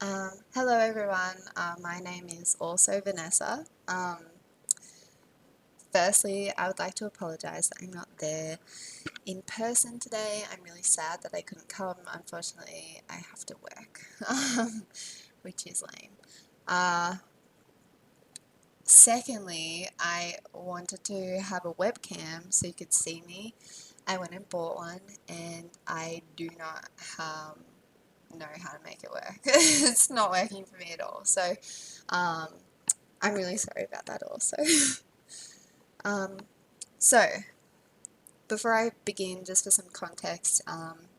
Hello everyone, my name is also Vanessa. Firstly, I would like to apologise that I'm not there in person today. I'm really sad that I couldn't come. Unfortunately, I have to work, which is lame. Uh, Secondly, I wanted to have a webcam so you could see me. I went and bought one and I do not know how to make it work. It's not working for me at all. So, um, I'm really sorry about that also. um, so, before I begin, just for some context,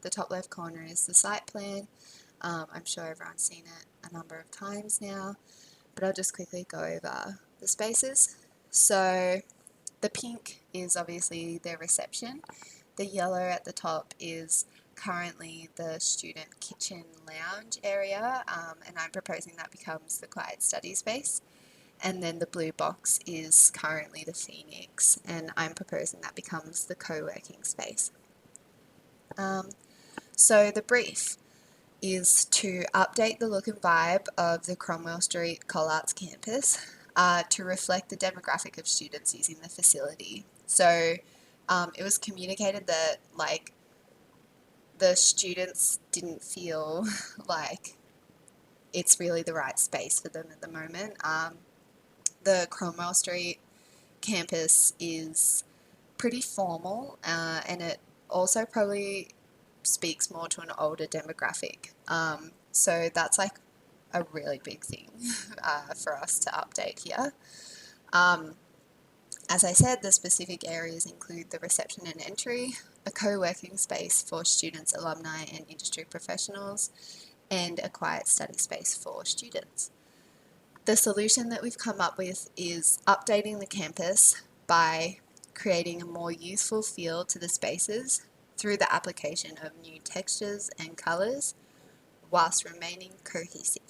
the top left corner is the site plan. I'm sure everyone's seen it a number of times now, but I'll just quickly go over the spaces. So, the pink is obviously the reception. The yellow at the top is currently the student kitchen lounge area, and I'm proposing that becomes the quiet study space. And then the blue box is currently the Phoenix, and I'm proposing that becomes the co-working space. Um, so the brief is to update the look and vibe of the Cromwell Street Collarts campus to reflect the demographic of students using the facility. So it was communicated that the students didn't feel like it's really the right space for them at the moment. The Cromwell Street campus is pretty formal, and it also probably speaks more to an older demographic. So that's like a really big thing for us to update here. Um, as I said, the specific areas include the reception and entry, a co-working space for students, alumni and industry professionals, and a quiet study space for students. The solution that we've come up with is updating the campus by creating a more youthful feel to the spaces through the application of new textures and colours whilst remaining cohesive.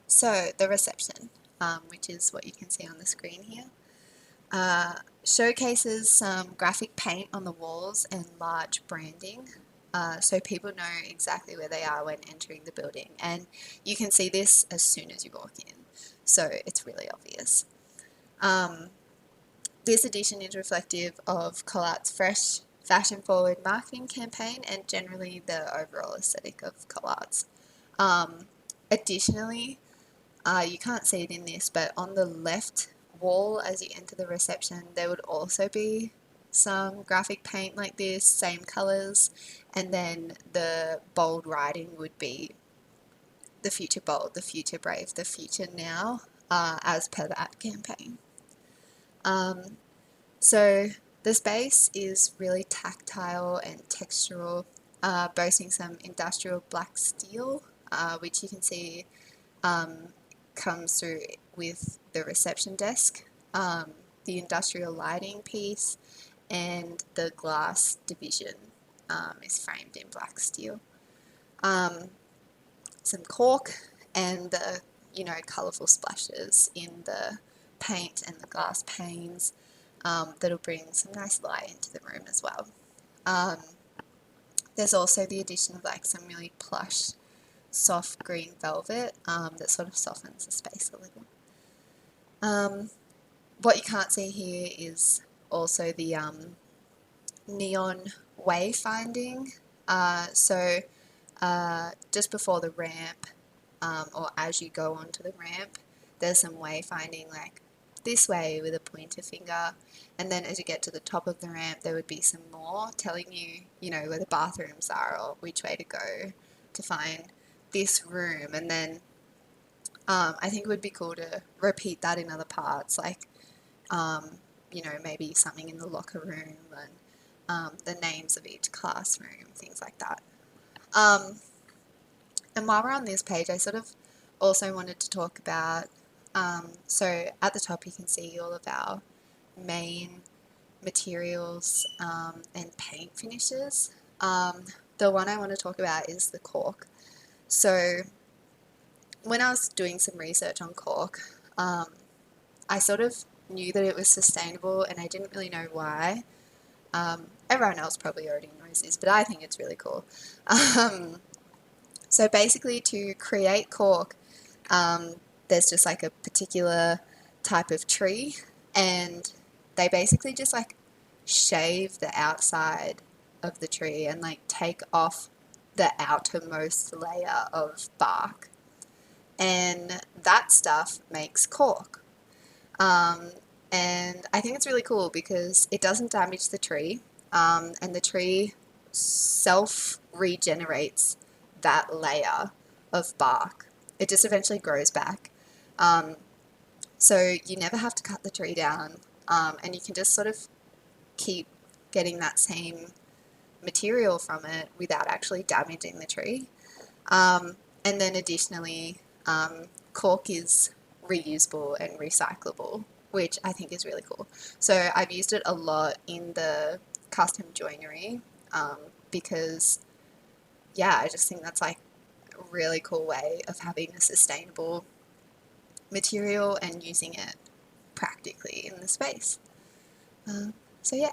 So the reception, which is what you can see on the screen here, showcases some graphic paint on the walls and large branding, so people know exactly where they are when entering the building, and you can see this as soon as you walk in, so it's really obvious. This edition is reflective of Collart's fresh, fashion-forward marketing campaign and generally the overall aesthetic of Collart's. Additionally, you can't see it in this, but on the left wall as you enter the reception, there would also be some graphic paint like this, same colours, and then the bold writing would be the future bold, the future brave, the future now, as per that campaign. So the space is really tactile and textural, boasting some industrial black steel, which you can see comes through with the reception desk, the industrial lighting piece, and the glass division is framed in black steel. Some cork and the colourful splashes in the paint and the glass panes that'll bring some nice light into the room as well. There's also the addition of like some really plush soft green velvet that sort of softens the space a little. What you can't see here is also the neon wayfinding. Just before the ramp, or as you go onto the ramp, there's some wayfinding like this way with a pointer finger, and then as you get to the top of the ramp, there would be some more telling you, where the bathrooms are or which way to go to find this room. And then I think it would be cool to repeat that in other parts, like maybe something in the locker room and the names of each classroom, things like that. And while we're on this page, I sort of also wanted to talk about, so at the top you can see all of our main materials and paint finishes. The one I want to talk about is the cork. So when I was doing some research on cork, I sort of knew that it was sustainable and I didn't really know why. Everyone else probably already knows this, but I think it's really cool. So basically, to create cork, there's just like a particular type of tree, and they basically just like shave the outside of the tree and like take off the outermost layer of bark, and that stuff makes cork. Um, and I think it's really cool because it doesn't damage the tree, and the tree self regenerates that layer of bark. It just eventually grows back. Um, so you never have to cut the tree down, and you can just sort of keep getting that same material from it without actually damaging the tree. And then additionally, cork is reusable and recyclable, which I think is really cool. So I've used it a lot in the custom joinery, because, yeah, I just think that's like a really cool way of having a sustainable material and using it practically in the space. So yeah.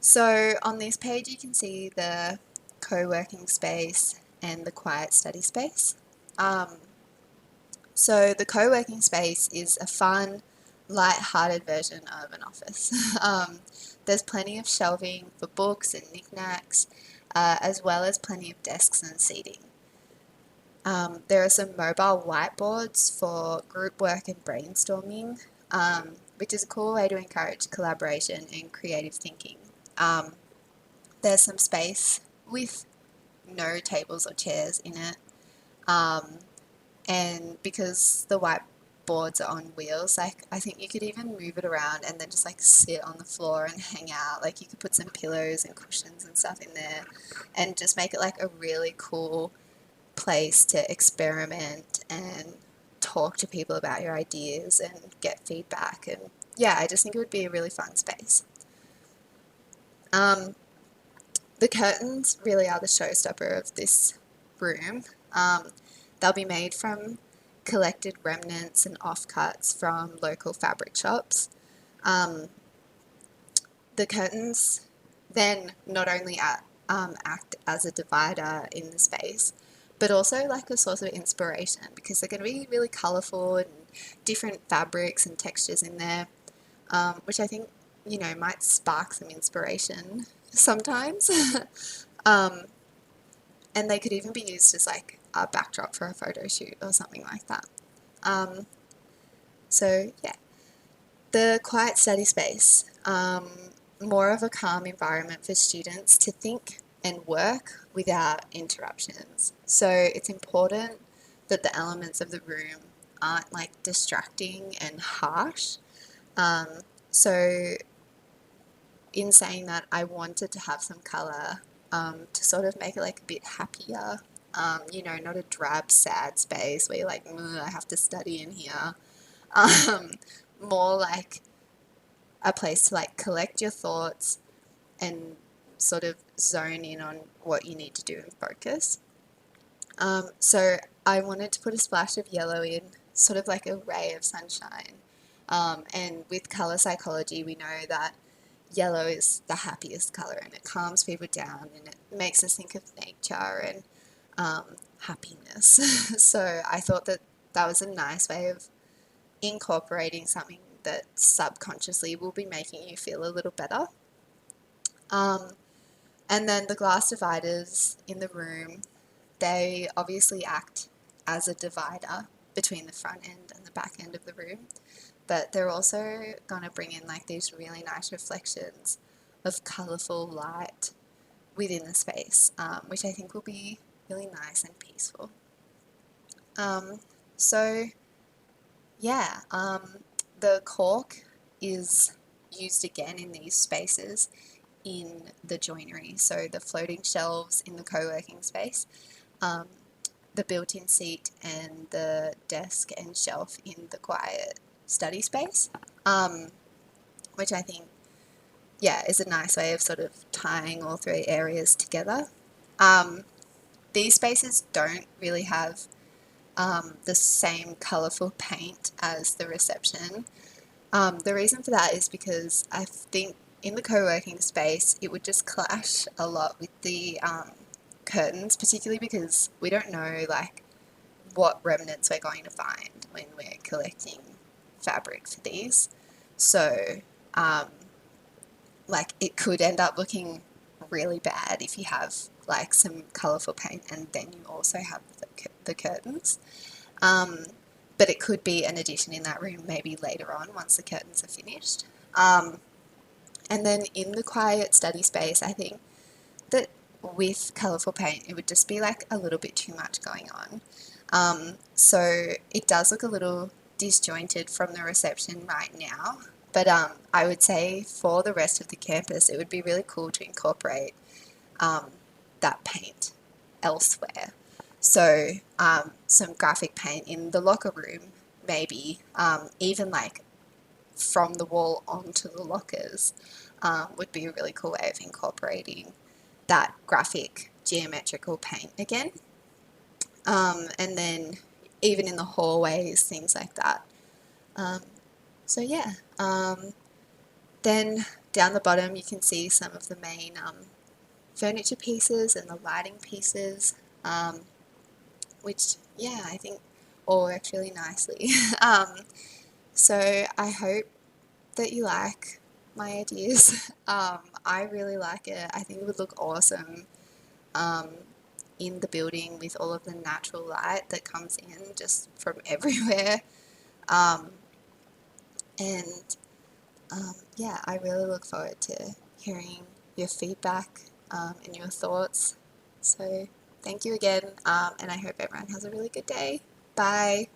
So on this page you can see the co-working space and the quiet study space. So the co-working space is a fun, light-hearted version of an office. There's plenty of shelving for books and knickknacks, as well as plenty of desks and seating. There are some mobile whiteboards for group work and brainstorming, which is a cool way to encourage collaboration and creative thinking. There's some space with no tables or chairs in it. And because the whiteboards are on wheels, like I think you could even move it around and then just like sit on the floor and hang out. Like you could put some pillows and cushions and stuff in there and just make it like a really cool place to experiment and talk to people about your ideas and get feedback. And yeah, I just think it would be a really fun space. The curtains really are the showstopper of this room. They'll be made from collected remnants and offcuts from local fabric shops. The curtains then not only act as a divider in the space, but also like a source of inspiration because they're going to be really colourful and different fabrics and textures in there, which I think, might spark some inspiration sometimes. um, and they could even be used as like a backdrop for a photo shoot or something like that. So yeah, the quiet study space, more of a calm environment for students to think and work without interruptions. So it's important that the elements of the room aren't like distracting and harsh. So in saying that, I wanted to have some colour, to sort of make it like a bit happier, not a drab, sad space where you're like, I have to study in here. More like a place to like collect your thoughts and sort of zone in on what you need to do and focus. So I wanted to put a splash of yellow in, sort of like a ray of sunshine. And with colour psychology, we know that yellow is the happiest colour and it calms people down and it makes us think of nature and happiness. So I thought that that was a nice way of incorporating something that subconsciously will be making you feel a little better. And then the glass dividers in the room, they obviously act as a divider between the front end and the back end of the room, but they're also going to bring in like these really nice reflections of colourful light within the space, which I think will be really nice and peaceful. So yeah, the cork is used again in these spaces in the joinery. So the floating shelves in the co-working space, the built-in seat and the desk and shelf in the quiet study space, which I think, yeah, is a nice way of sort of tying all three areas together. These spaces don't really have the same colourful paint as the reception. The reason for that is because I think in the co-working space it would just clash a lot with the curtains, particularly because we don't know like what remnants we're going to find when we're collecting fabric for these. So like it could end up looking really bad if you have like some colourful paint and then you also have the curtains. But it could be an addition in that room maybe later on once the curtains are finished. And then in the quiet study space, I think that with colourful paint, it would just be like a little bit too much going on. So it does look a little disjointed from the reception right now. But I would say for the rest of the campus, it would be really cool to incorporate that paint elsewhere. So some graphic paint in the locker room, maybe, even like from the wall onto the lockers, would be a really cool way of incorporating that graphic geometrical paint again. And then even in the hallways, things like that. So yeah, then down the bottom you can see some of the main furniture pieces and the lighting pieces, which yeah, I think all worked really nicely. So I hope that you like my ideas. I really like it. I think it would look awesome in the building with all of the natural light that comes in just from everywhere. And yeah, I really look forward to hearing your feedback and your thoughts. So thank you again, and I hope everyone has a really good day. Bye.